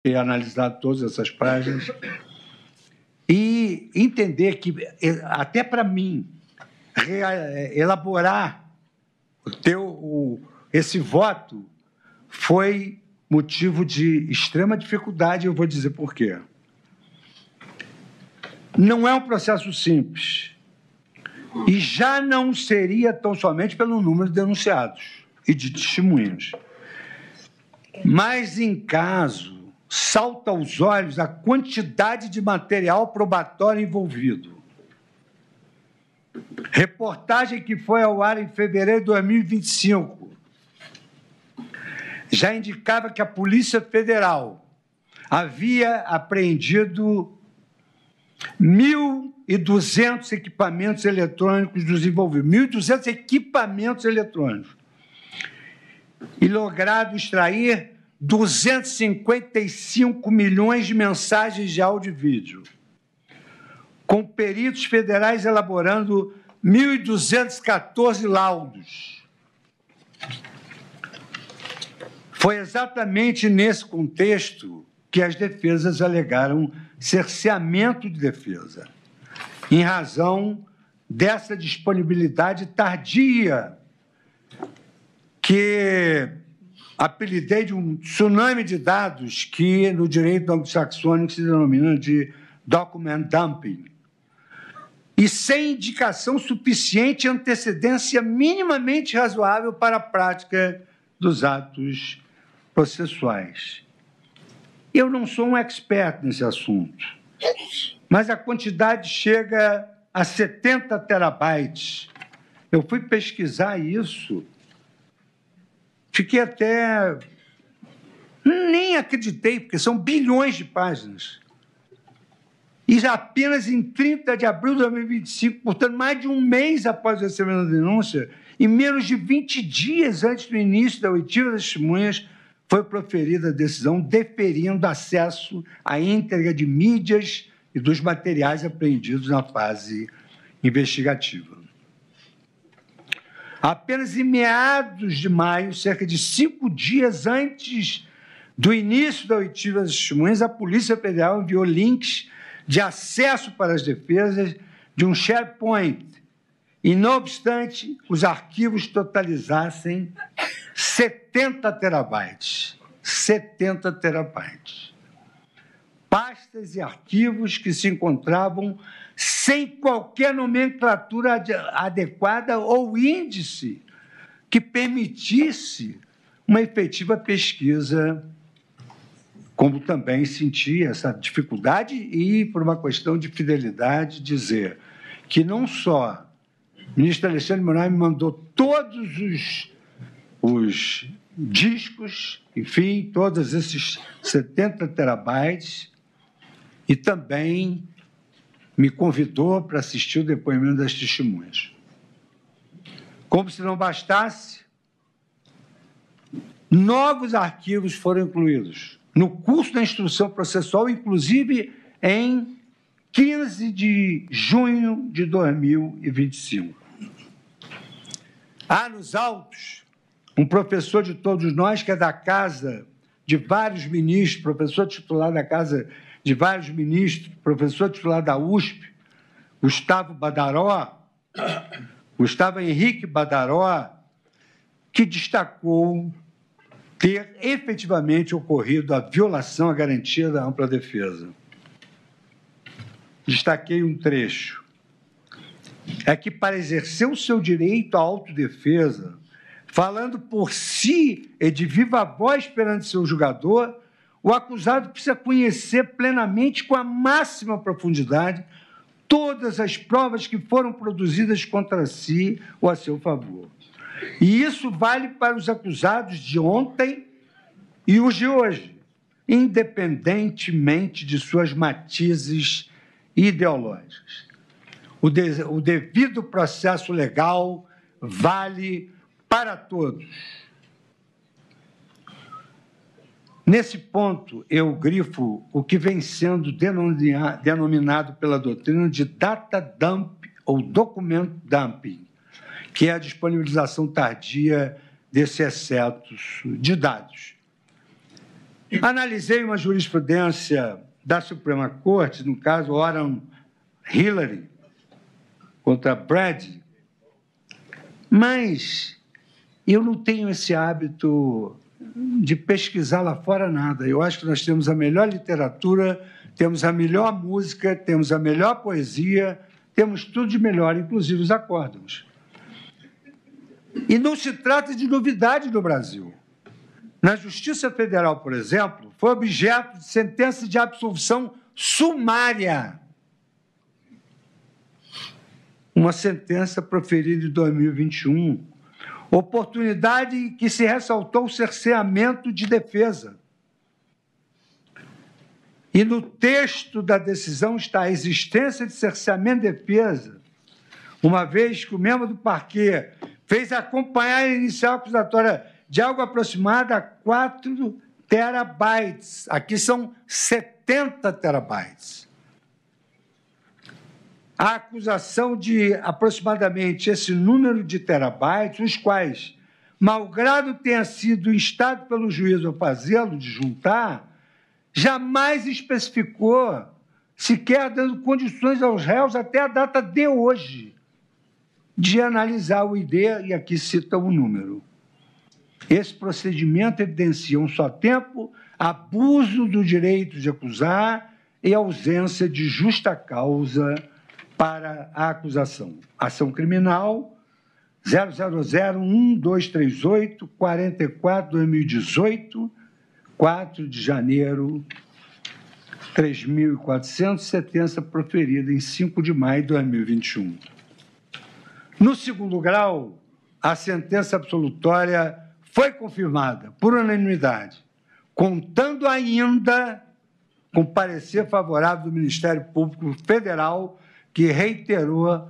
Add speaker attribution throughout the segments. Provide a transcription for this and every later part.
Speaker 1: ter analisado todas essas páginas e entender que, até para mim, elaborar esse voto foi motivo de extrema dificuldade, eu vou dizer por quê. Não é um processo simples e já não seria tão somente pelo número de denunciados e de testemunhas, mas em caso salta aos olhos a quantidade de material probatório envolvido. Reportagem que foi ao ar em fevereiro de 2025 já indicava que a Polícia Federal havia apreendido 1.200 equipamentos eletrônicos dos envolvidos, 1.200 equipamentos eletrônicos, e logrado extrair 255 milhões de mensagens de áudio e vídeo, com peritos federais elaborando 1.214 laudos. Foi exatamente nesse contexto que as defesas alegaram cerceamento de defesa, em razão dessa disponibilidade tardia, que apelidei de um tsunami de dados que, no direito anglo-saxônico, se denomina de document dumping, e sem indicação suficiente e antecedência minimamente razoável para a prática dos atos processuais. Eu não sou um expert nesse assunto, mas a quantidade chega a 70 terabytes. Eu fui pesquisar isso, fiquei até... nem acreditei, porque são bilhões de páginas. E já apenas em 30 de abril de 2025, portanto, mais de um mês após o recebimento da denúncia, e menos de 20 dias antes do início da oitiva das testemunhas, foi proferida a decisão deferindo acesso à íntegra de mídias e dos materiais apreendidos na fase investigativa. Apenas em meados de maio, cerca de 5 dias antes do início da oitiva das testemunhas, a Polícia Federal enviou links de acesso para as defesas de um SharePoint, e, não obstante, os arquivos totalizassem 70 terabytes. 70 terabytes. Pastas e arquivos que se encontravam sem qualquer nomenclatura adequada ou índice que permitisse uma efetiva pesquisa, como também senti essa dificuldade e, por uma questão de fidelidade, dizer que não só o ministro Alexandre de Moraes me mandou todos os discos, enfim, todos esses 70 terabytes, e também me convidou para assistir o depoimento das testemunhas. Como se não bastasse, novos arquivos foram incluídos no curso da instrução processual, inclusive em 15 de junho de 2025. Há nos autos um professor de todos nós, que é da casa de vários ministros, professor titular da casa de vários ministros, professor titular da USP, Gustavo Henrique Badaró, que destacou ter efetivamente ocorrido a violação à garantia da ampla defesa. Destaquei um trecho. É que, para exercer o seu direito à autodefesa, falando por si e de viva voz perante seu julgador, o acusado precisa conhecer plenamente, com a máxima profundidade, todas as provas que foram produzidas contra si ou a seu favor. E isso vale para os acusados de ontem e os de hoje, independentemente de suas matizes ideológicas. O devido processo legal vale para todos. Nesse ponto, eu grifo o que vem sendo denominado pela doutrina de data dump ou document dumping, que é a disponibilização tardia desses excetos de dados. Analisei uma jurisprudência da Suprema Corte, no caso Warren Hillary contra Brad, mas eu não tenho esse hábito de pesquisar lá fora nada. Eu acho que nós temos a melhor literatura, temos a melhor música, temos a melhor poesia, temos tudo de melhor, inclusive os acórdãos. E não se trata de novidade no Brasil. Na Justiça Federal, por exemplo, foi objeto de sentença de absolvição sumária. Uma sentença proferida em 2021. Oportunidade em que se ressaltou o cerceamento de defesa. E no texto da decisão está a existência de cerceamento de defesa, uma vez que o membro do parquê fez acompanhar a inicial acusatória de algo aproximado a 4 terabytes. Aqui são 70 terabytes. A acusação de aproximadamente esse número de terabytes, os quais, malgrado tenha sido instado pelo juiz a fazê-lo, de juntar, jamais especificou, sequer dando condições aos réus até a data de hoje, de analisar o ID, e aqui cita o número. Esse procedimento evidencia um só tempo, abuso do direito de acusar e ausência de justa causa para a acusação. Ação criminal 0001238 44/2018, 4 de janeiro, 3.400, sentença proferida em 5 de maio de 2021. No segundo grau, a sentença absolutória foi confirmada por unanimidade, contando ainda com parecer favorável do Ministério Público Federal, que reiterou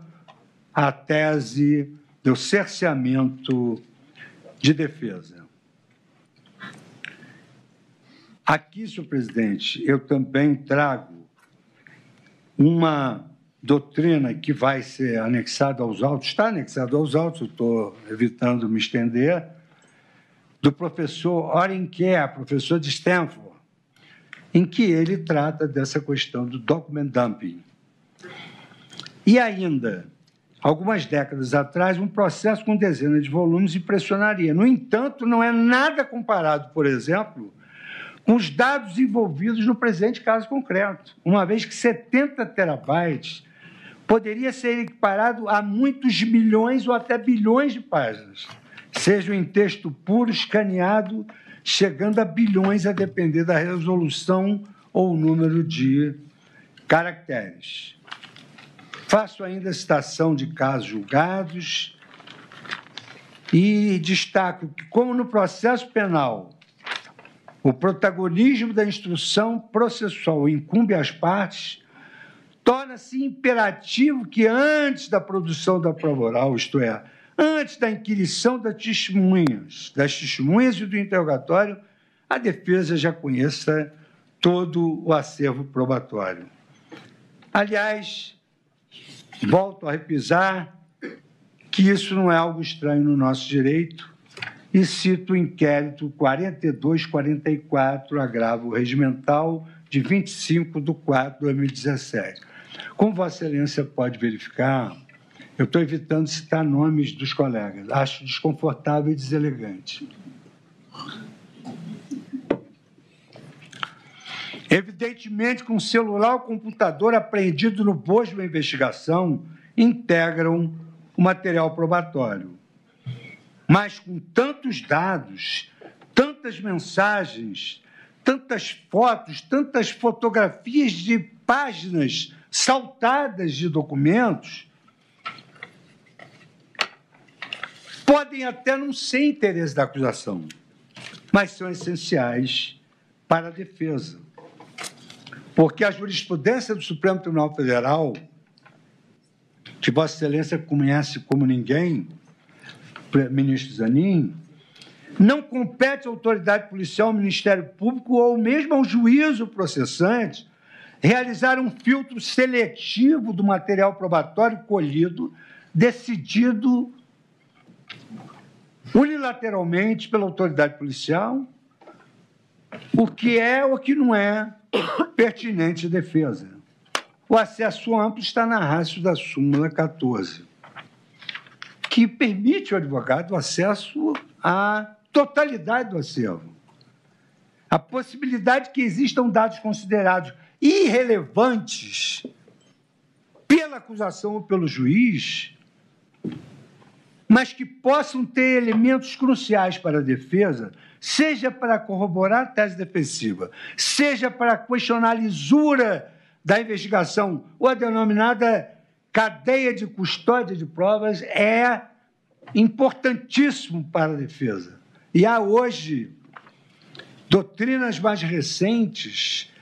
Speaker 1: a tese do cerceamento de defesa. Aqui, senhor presidente, eu também trago uma doutrina que vai ser anexada aos autos, está anexada aos autos, eu estou evitando me estender, do professor Oren Kerr, professor de Stanford, em que ele trata dessa questão do document dumping. E ainda, algumas décadas atrás, um processo com dezenas de volumes impressionaria. No entanto, não é nada comparado, por exemplo, com os dados envolvidos no presente caso concreto, uma vez que 70 terabytes poderia ser equiparado a muitos milhões ou até bilhões de páginas, sejam em texto puro, escaneado, chegando a bilhões, a depender da resolução ou número de caracteres. Faço ainda citação de casos julgados e destaco que, como no processo penal, o protagonismo da instrução processual incumbe às partes, torna-se imperativo que, antes da produção da prova oral, isto é, antes da inquirição das testemunhas e do interrogatório, a defesa já conheça todo o acervo probatório. Aliás, volto a repisar que isso não é algo estranho no nosso direito e cito o inquérito 4244, agravo regimental de 25/4/2017. Como Vossa Excelência pode verificar, eu estou evitando citar nomes dos colegas, acho desconfortável e deselegante. Evidentemente que um celular ou computador apreendido no bojo da investigação integram o material probatório. Mas com tantos dados, tantas mensagens, tantas fotos, tantas fotografias de páginas saltadas de documentos, podem até não ser interesse da acusação, mas são essenciais para a defesa. Porque a jurisprudência do Supremo Tribunal Federal, que Vossa Excelência conhece como ninguém, ministro Zanin, não compete à autoridade policial, ao Ministério Público ou mesmo ao juízo processante realizar um filtro seletivo do material probatório colhido, decidido unilateralmente pela autoridade policial o que é ou o que não é pertinente à defesa. O acesso amplo está na ratio da súmula 14, que permite ao advogado o acesso à totalidade do acervo. A possibilidade que existam dados considerados irrelevantes pela acusação ou pelo juiz, mas que possam ter elementos cruciais para a defesa, seja para corroborar a tese defensiva, seja para questionar a lisura da investigação ou a denominada cadeia de custódia de provas, é importantíssimo para a defesa. E há hoje doutrinas mais recentes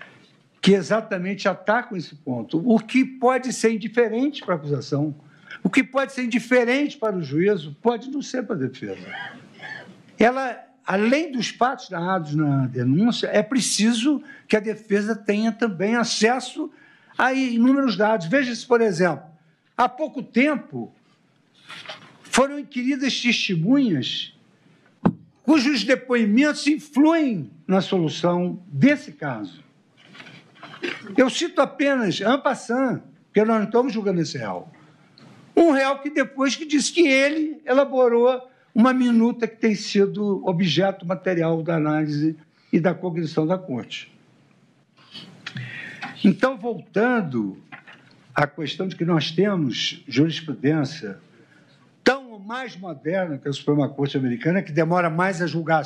Speaker 1: que exatamente atacam esse ponto. O que pode ser indiferente para a acusação, o que pode ser indiferente para o juízo, pode não ser para a defesa. Ela, além dos fatos narrados na denúncia, é preciso que a defesa tenha também acesso a inúmeros dados. Veja-se, por exemplo, há pouco tempo foram inquiridas testemunhas cujos depoimentos influem na solução desse caso. Eu cito apenas, en passant, porque nós não estamos julgando esse réu. Um réu que depois que disse que ele elaborou uma minuta que tem sido objeto material da análise e da cognição da Corte. Então, voltando à questão de que nós temos jurisprudência tão mais moderna que a Suprema Corte Americana, que demora mais a julgar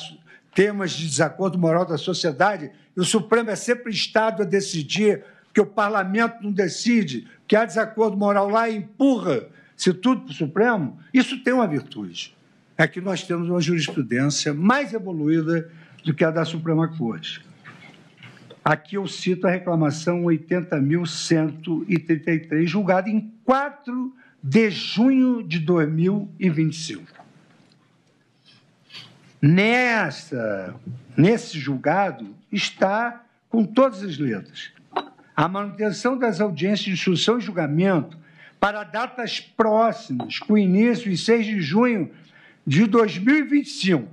Speaker 1: temas de desacordo moral da sociedade, e o Supremo é sempre Estado a decidir, porque o Parlamento não decide, que há desacordo moral lá e empurra-se tudo para o Supremo, isso tem uma virtude. É que nós temos uma jurisprudência mais evoluída do que a da Suprema Corte. Aqui eu cito a reclamação 80.133, julgada em 4 de junho de 2025. Nesse julgado está, com todas as letras, a manutenção das audiências de instrução e julgamento para datas próximas, com início em 6 de junho de 2025,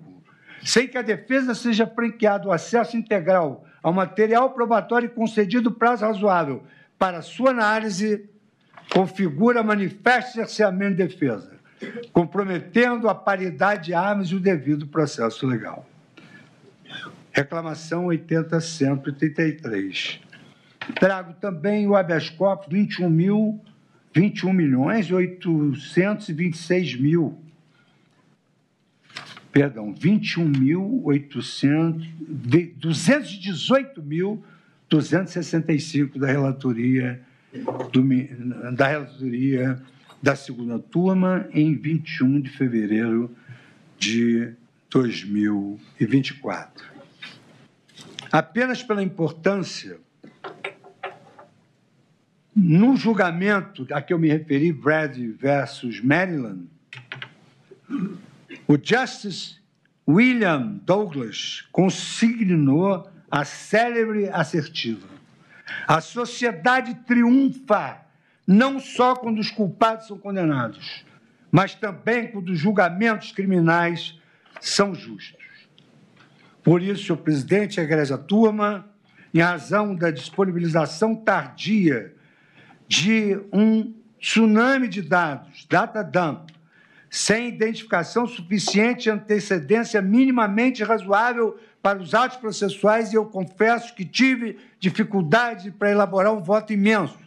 Speaker 1: sem que a defesa seja franqueado o acesso integral ao material probatório e concedido prazo razoável para sua análise, configura manifesto cerceamento de defesa, comprometendo a paridade de armas e o devido processo legal. Reclamação 80.133. Trago também o habeas corpus 218.265 da relatoria da segunda turma em 21 de fevereiro de 2024. Apenas pela importância, no julgamento a que eu me referi, Brady versus Maryland, o Justice William Douglas consignou a célebre assertiva: a sociedade triunfa não só quando os culpados são condenados, mas também quando os julgamentos criminais são justos. Por isso, senhor presidente, a egrégia turma, em razão da disponibilização tardia de um tsunami de dados, data dump, sem identificação suficiente e antecedência minimamente razoável para os atos processuais, e eu confesso que tive dificuldade para elaborar um voto imenso.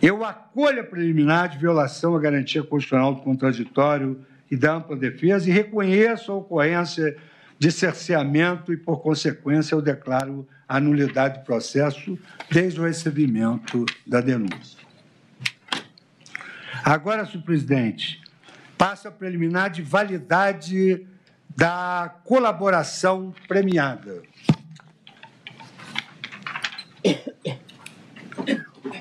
Speaker 1: Eu acolho a preliminar de violação à garantia constitucional do contraditório e da ampla defesa e reconheço a ocorrência de cerceamento e, por consequência, eu declaro a nulidade do processo desde o recebimento da denúncia. Agora, senhor presidente, passo a preliminar de validade da colaboração premiada.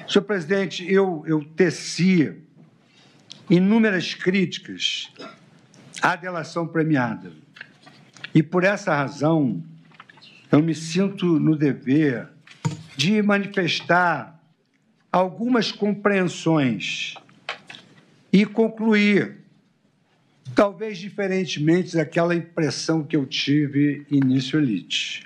Speaker 1: Senhor presidente, eu teci inúmeras críticas à delação premiada. E, por essa razão, eu me sinto no dever de manifestar algumas compreensões e concluir talvez diferentemente daquela impressão que eu tive início elite.